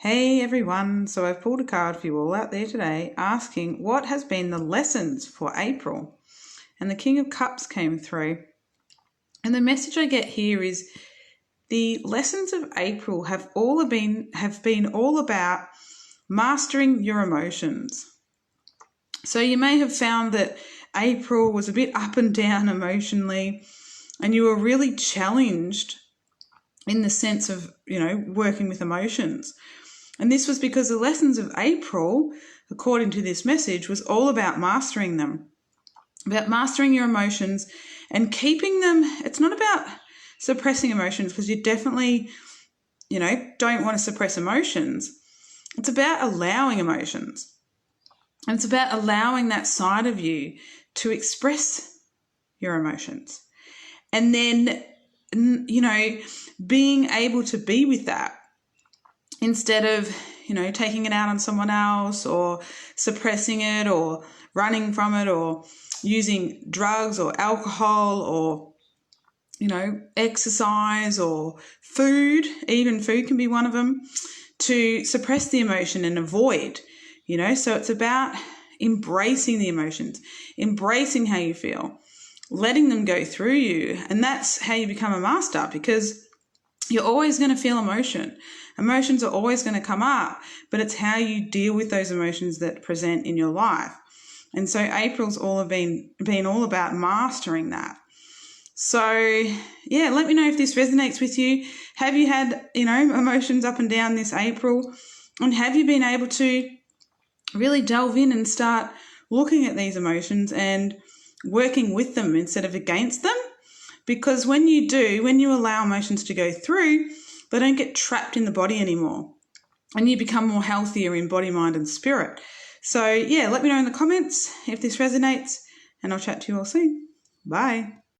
Hey everyone, so I've pulled a card for you all out there today asking what has been the lessons for April. And the King of Cups came through. And the message I get here is the lessons of April have been all about mastering your emotions. So you may have found that April was a bit up and down emotionally and you were really challenged in the sense of, working with emotions. And this was because the lessons of April, according to this message, was all about mastering them, about mastering your emotions and keeping them. It's not about suppressing emotions, because you definitely, don't want to suppress emotions. It's about allowing emotions. And it's about allowing that side of you to express your emotions. And then, being able to be with that instead of, taking it out on someone else or suppressing it or running from it or using drugs or alcohol or, exercise or food. Even food can be one of them, to suppress the emotion and avoid, So it's about embracing the emotions, embracing how you feel, letting them go through you. And that's how you become a master, because you're always going to feel emotion. Emotions are always going to come up, but it's how you deal with those emotions that present in your life. And so April's been all about mastering that. So, yeah, let me know if this resonates with you. Have you had, emotions up and down this April? And have you been able to really delve in and start looking at these emotions and working with them instead of against them? Because when you allow emotions to go through, they don't get trapped in the body anymore. And you become more healthier in body, mind, and spirit. So, yeah, let me know in the comments if this resonates, and I'll chat to you all soon. Bye.